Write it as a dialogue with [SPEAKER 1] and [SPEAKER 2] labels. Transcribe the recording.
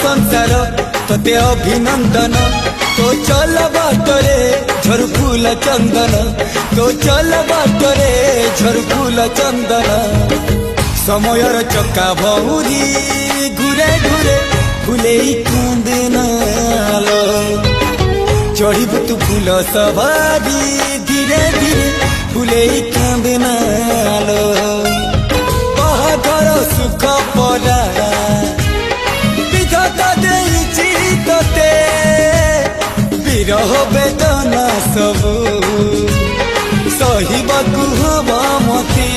[SPEAKER 1] संसार तोते अभिनंदन तो चल बाटरे झर फूल चंदन तो चल बाटरे झर फूल चंदन समयर चक्का भौरी घुरे घुरे फुले कांदनालो चढ़ीबु तू फूल सवारी धीरे धीरे फुले कांदनालो बाहाघर सुख परा विधाता देइछि तोते विरह वेदना सबु सहिबकु हब मते।